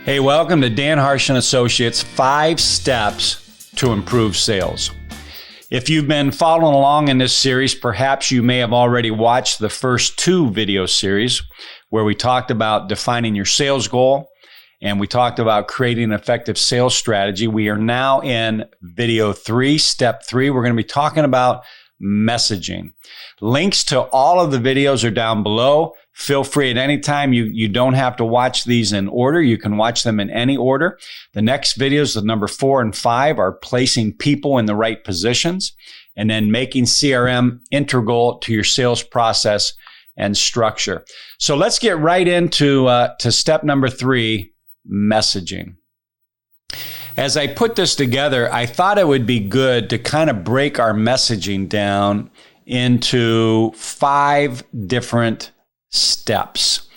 Hey, welcome to Dan Harsh & Associates, 5 Steps to Improve Sales. If you've been following along in this series, perhaps you may have already watched the first 2 video series where we talked about defining your sales goal and we talked about creating an effective sales strategy. We are now in video 3, step 3. We're going to be talking about messaging. Links to all of the videos are down below. Feel free at any time. You don't have to watch these in order. You can watch them in any order. The next videos, the number 4 and 5, are placing people in the right positions and then making CRM integral to your sales process and structure. So let's get right into to step number 3, messaging. As I put this together, I thought it would be good to kind of break our messaging down into 5 different steps.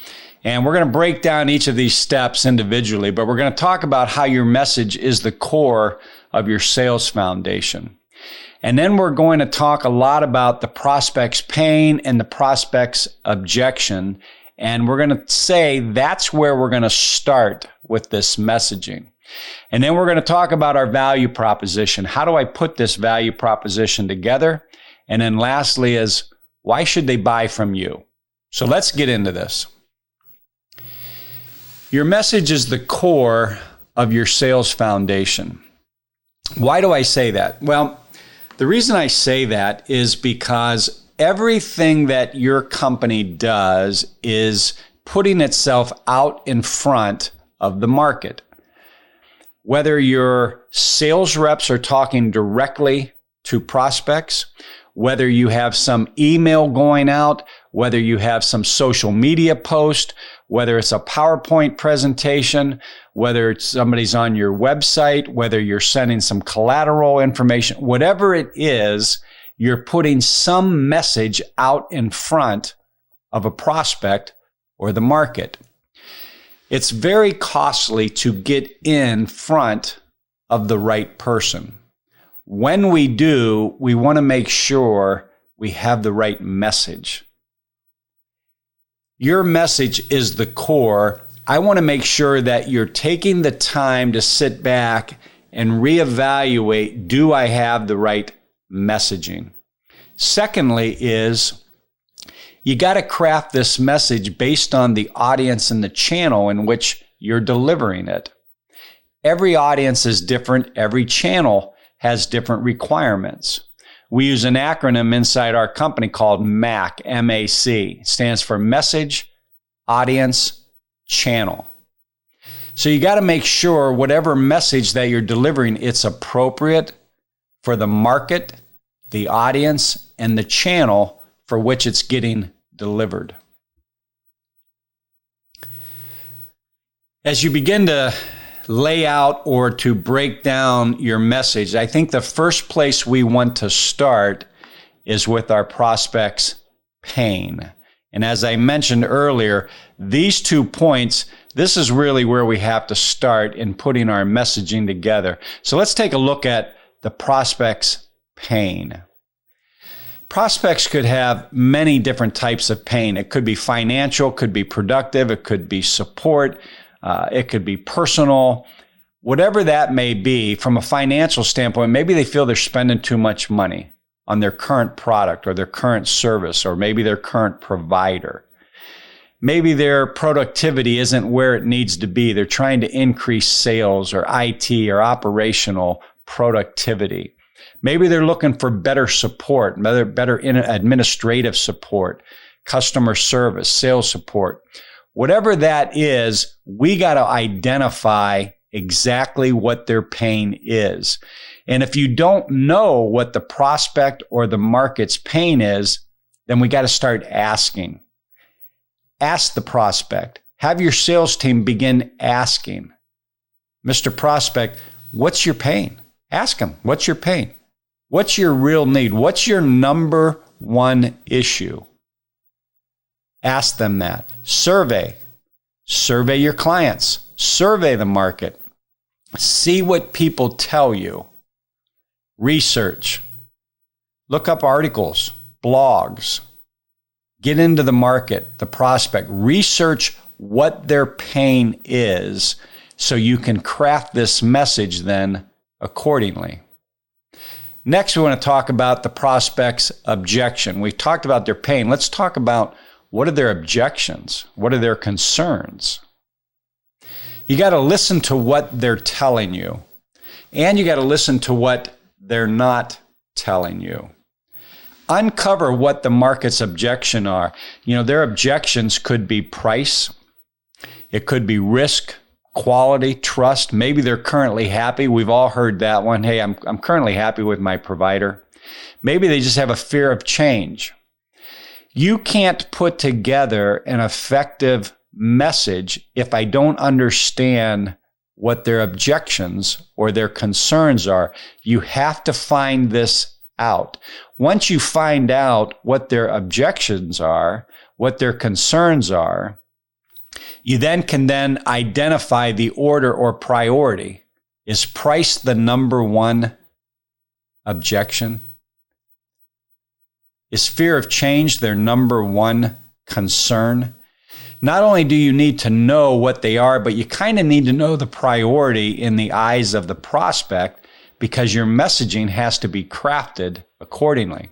And we're going to break down each of these steps individually, but we're going to talk about how your message is the core of your sales foundation. And then we're going to talk a lot about the prospect's pain and the prospect's objection. And we're going to say that's where we're going to start with this messaging. And then we're going to talk about our value proposition. How do I put this value proposition together? And then lastly is, why should they buy from you? So let's get into this. Your message is the core of your sales foundation. Why do I say that? Well, the reason I say that is because everything that your company does is putting itself out in front of the market. Whether your sales reps are talking directly to prospects, whether you have some email going out, whether you have some social media post, whether it's a PowerPoint presentation, whether it's somebody's on your website, whether you're sending some collateral information, whatever it is, you're putting some message out in front of a prospect or the market. It's very costly to get in front of the right person. When we do, we want to make sure we have the right message. Your message is the core. I want to make sure that you're taking the time to sit back and reevaluate, do I have the right messaging? Secondly is, you got to craft this message based on the audience and the channel in which you're delivering it. Every audience is different. Every channel has different requirements. We use an acronym inside our company called MAC, M-A-C. It stands for Message, Audience, Channel. So you got to make sure whatever message that you're delivering, it's appropriate for the market, the audience, and the channel for which it's getting delivered. As you begin to lay out or to break down your message, I think the first place we want to start is with our prospect's pain. And as I mentioned earlier, these 2 points, this is really where we have to start in putting our messaging together. So let's take a look at the prospect's pain. Prospects could have many different types of pain. It could be financial, could be productive, it could be support, it could be personal, whatever that may be. From a financial standpoint, maybe they feel they're spending too much money on their current product or their current service or maybe their current provider. Maybe their productivity isn't where it needs to be. They're trying to increase sales or IT or operational productivity. Maybe they're looking for better support, better administrative support, customer service, sales support. Whatever that is, we got to identify exactly what their pain is. And if you don't know what the prospect or the market's pain is, then we got to start asking. Ask the prospect. Have your sales team begin asking, Mr. Prospect, what's your pain? Ask them, what's your pain? What's your real need? What's your number one issue? Ask them that. Survey your clients. Survey the market. See what people tell you. Research. Look up articles, blogs. Get into the market, the prospect. Research what their pain is so you can craft this message then accordingly. Next, we want to talk about the prospect's objection. We've talked about their pain. Let's talk about what are their objections? What are their concerns? You got to listen to what they're telling you, and you got to listen to what they're not telling you. Uncover what the market's objection are. Their objections could be price. It could be risk, quality, trust. Maybe they're currently happy. We've all heard that one. Hey, I'm currently happy with my provider. Maybe they just have a fear of change. You can't put together an effective message if I don't understand what their objections or their concerns are. You have to find this out. Once you find out what their objections are, what their concerns are, you then can identify the order or priority. Is price the number one objection? Is fear of change their number one concern? Not only do you need to know what they are, but you kind of need to know the priority in the eyes of the prospect, because your messaging has to be crafted accordingly.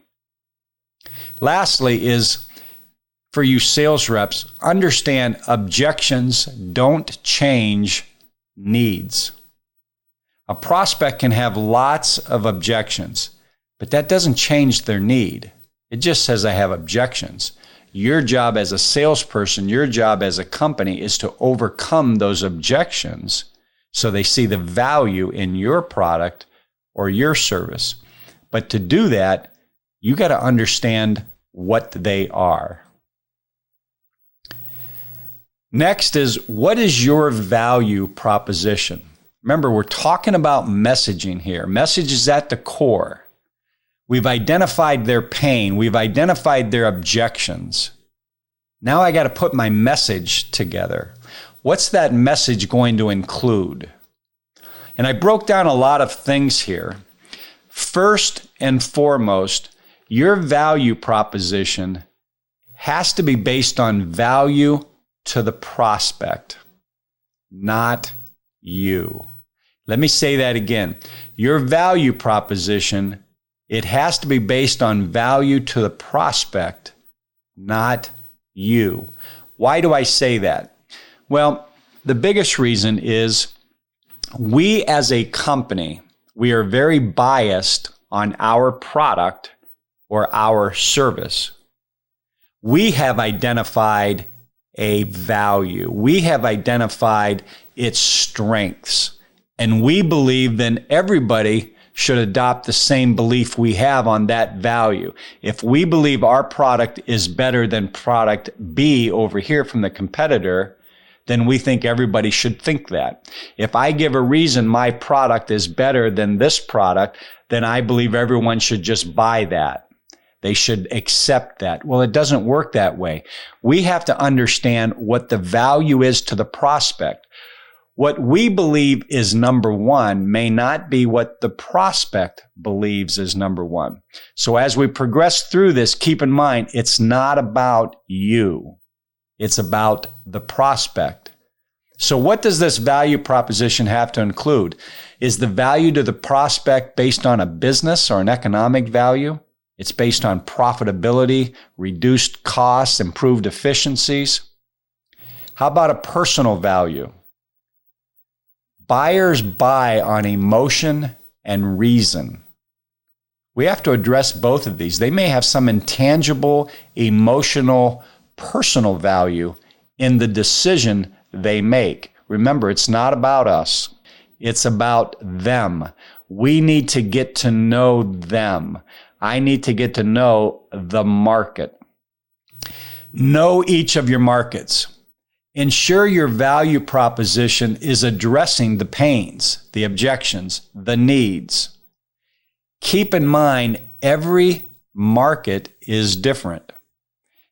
Lastly is, for you sales reps, understand objections don't change needs. A prospect can have lots of objections, but that doesn't change their need. It just says, I have objections. Your job as a salesperson, your job as a company is to overcome those objections so they see the value in your product or your service. But to do that, you got to understand what they are. Next is, what is your value proposition? Remember, we're talking about messaging here. Message is at the core. We've identified their pain. We've identified their objections. Now I got to put my message together. What's that message going to include? And I broke down a lot of things here. First and foremost, your value proposition has to be based on value to the prospect, not you. Let me say that again. Your value proposition, it has to be based on value to the prospect, not you. Why do I say that? Well, the biggest reason is we as a company, we are very biased on our product or our service. We have identified a value. We have identified its strengths. And we believe then everybody should adopt the same belief we have on that value. If we believe our product is better than product B over here from the competitor, then we think everybody should think that. If I give a reason my product is better than this product, then I believe everyone should just buy that. They should accept that. Well, it doesn't work that way. We have to understand what the value is to the prospect. What we believe is number one may not be what the prospect believes is number one. So as we progress through this, keep in mind, it's not about you. It's about the prospect. So what does this value proposition have to include? Is the value to the prospect based on a business or an economic value? It's based on profitability, reduced costs, improved efficiencies. How about a personal value? Buyers buy on emotion and reason. We have to address both of these. They may have some intangible, emotional, personal value in the decision they make. Remember, it's not about us. It's about them. We need to get to know them. I need to get to know the market. Know each of your markets. Ensure your value proposition is addressing the pains, the objections, the needs. Keep in mind, every market is different.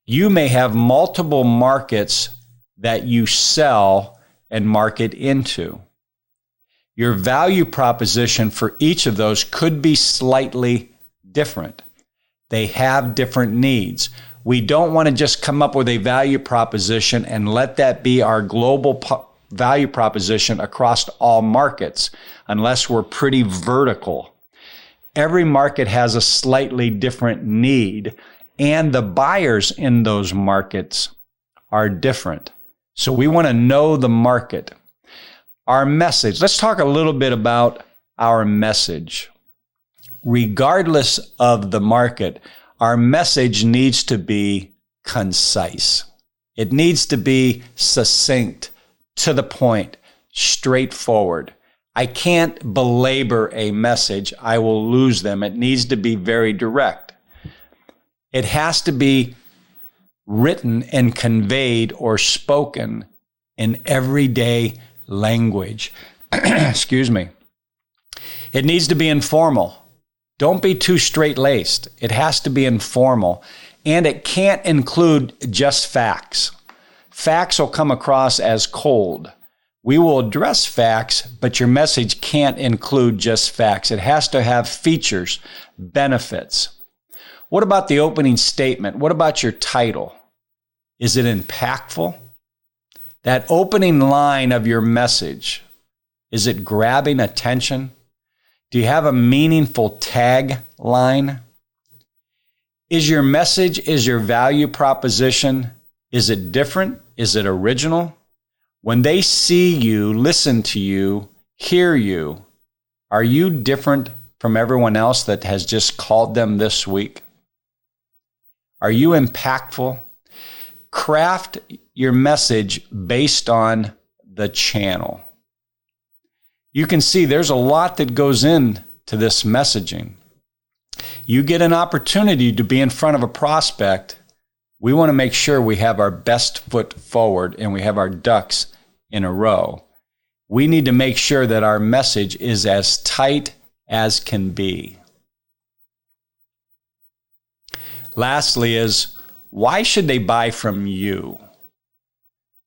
You may have multiple markets that you sell and market into. Your value proposition for each of those could be slightly different. They have different needs. We don't want to just come up with a value proposition and let that be our global value proposition across all markets unless we're pretty vertical. Every market has a slightly different need, and the buyers in those markets are different. So we want to know the market. Our message. Let's talk a little bit about our message. Regardless of the market, our message needs to be concise. It needs to be succinct, to the point, straightforward. I can't belabor a message. I will lose them. It needs to be very direct. It has to be written and conveyed or spoken in everyday language. Excuse me. It needs to be informal. Don't be too straight-laced. It has to be informal. And it can't include just facts. Facts will come across as cold. We will address facts, but your message can't include just facts. It has to have features, benefits. What about the opening statement? What about your title? Is it impactful? That opening line of your message, is it grabbing attention? Do you have a meaningful tagline? Is your message, is your value proposition, is it different? Is it original? When they see you, listen to you, hear you, are you different from everyone else that has just called them this week? Are you impactful? Craft your message based on the channel. You can see there's a lot that goes into this messaging. You get an opportunity to be in front of a prospect. We want to make sure we have our best foot forward and we have our ducks in a row. We need to make sure that our message is as tight as can be. Lastly is, why should they buy from you?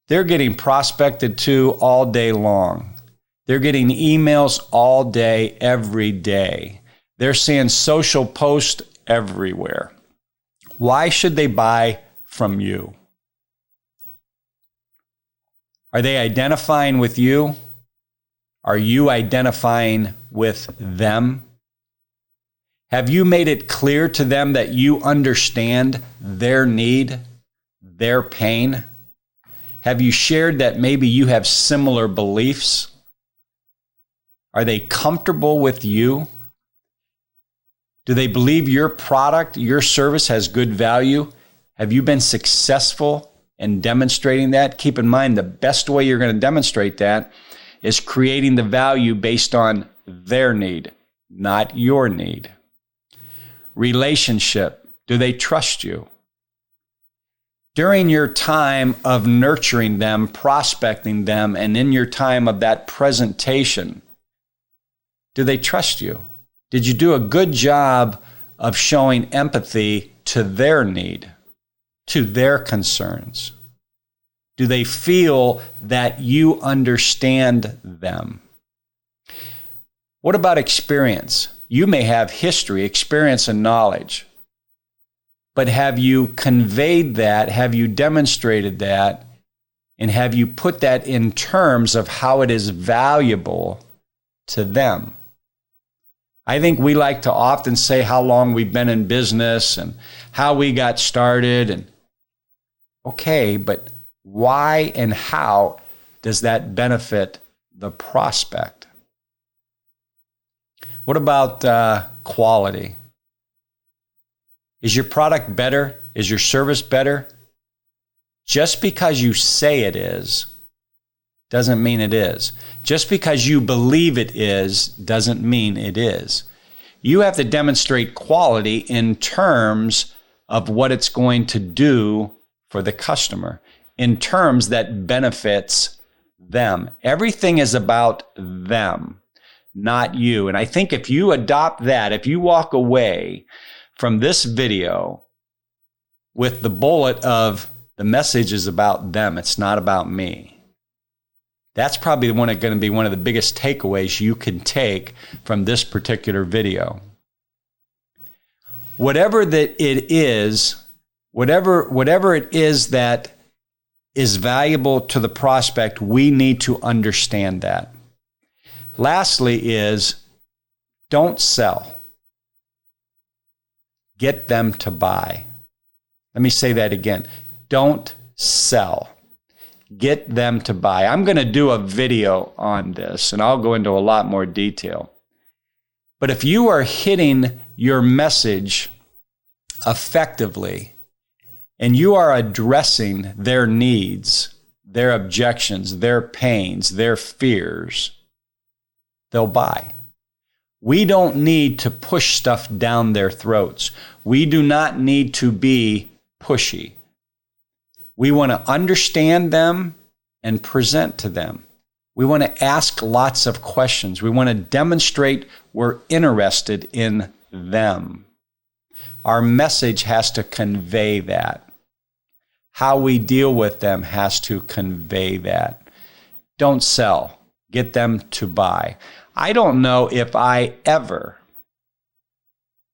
They're getting prospected to all day long. They're getting emails all day, every day. They're seeing social posts everywhere. Why should they buy from you? Are they identifying with you? Are you identifying with them? Have you made it clear to them that you understand their need, their pain? Have you shared that maybe you have similar beliefs? Are they comfortable with you? Do they believe your product, your service has good value? Have you been successful in demonstrating that? Keep in mind, the best way you're going to demonstrate that is creating the value based on their need, not your need. Relationship. Do they trust you? During your time of nurturing them, prospecting them, and in your time of that presentation, do they trust you? Did you do a good job of showing empathy to their need, to their concerns? Do they feel that you understand them? What about experience? You may have history, experience, and knowledge. But have you conveyed that? Have you demonstrated that? And have you put that in terms of how it is valuable to them? I think we like to often say how long we've been in business and how we got started. And okay, but why and how does that benefit the prospect? What about quality? Is your product better? Is your service better? Just because you say it is, doesn't mean it is. Just because you believe it is, doesn't mean it is. You have to demonstrate quality in terms of what it's going to do for the customer, in terms that benefits them. Everything is about them, not you. And I think if you adopt that, if you walk away from this video with the bullet of the message is about them, it's not about me, that's probably going to be one of the biggest takeaways you can take from this particular video. Whatever that it is, whatever it is that is valuable to the prospect, we need to understand that. Lastly is, don't sell. Get them to buy. Let me say that again. Don't sell. Get them to buy. I'm going to do a video on this, and I'll go into a lot more detail. But if you are hitting your message effectively, and you are addressing their needs, their objections, their pains, their fears, they'll buy. We don't need to push stuff down their throats. We do not need to be pushy. We want to understand them and present to them. We want to ask lots of questions. We want to demonstrate we're interested in them. Our message has to convey that. How we deal with them has to convey that. Don't sell. Get them to buy. I don't know if I ever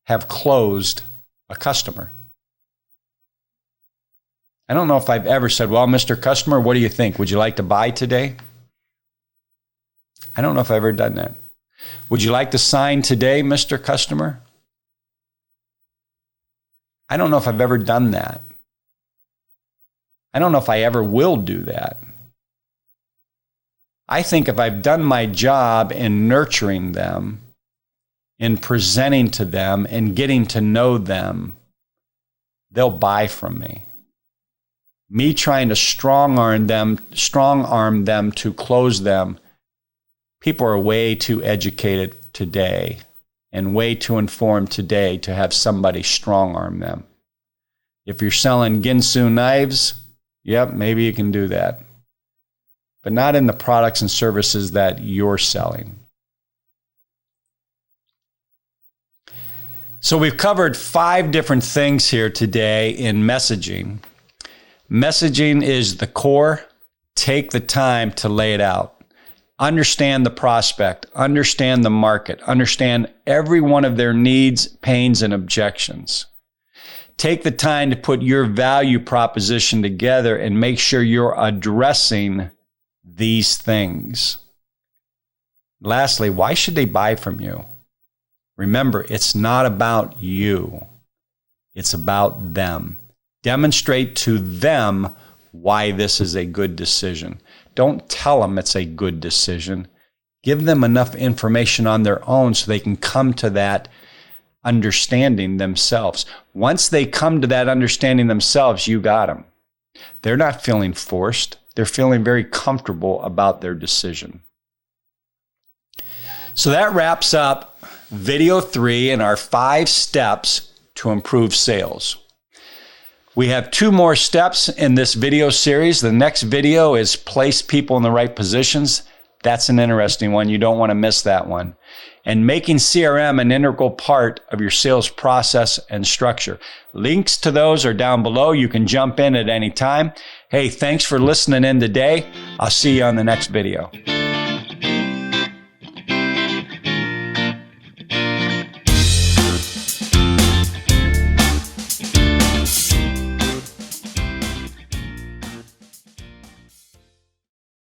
have closed a customer. I don't know if I've ever said, well, Mr. Customer, what do you think? Would you like to buy today? I don't know if I've ever done that. Would you like to sign today, Mr. Customer? I don't know if I've ever done that. I don't know if I ever will do that. I think if I've done my job in nurturing them, in presenting to them, and getting to know them, they'll buy from me. Me trying to strong arm them to close them, people are way too educated today and way too informed today to have somebody strong arm them. If you're selling Ginsu knives, yep, maybe you can do that. But not in the products and services that you're selling. So we've covered 5 different things here today in messaging. Messaging is the core. Take the time to lay it out. Understand the prospect, understand the market, understand every one of their needs, pains, and objections. Take the time to put your value proposition together and make sure you're addressing these things. Lastly, why should they buy from you? Remember, it's not about you. It's about them. Demonstrate to them why this is a good decision. Don't tell them it's a good decision. Give them enough information on their own so they can come to that understanding themselves. Once they come to that understanding themselves, you got them. They're not feeling forced. They're feeling very comfortable about their decision. So that wraps up video 3 and our 5 steps to improve sales. We have 2 more steps in this video series. The next video is place people in the right positions. That's an interesting one. You don't want to miss that one. And making CRM an integral part of your sales process and structure. Links to those are down below. You can jump in at any time. Hey, thanks for listening in today. I'll see you on the next video.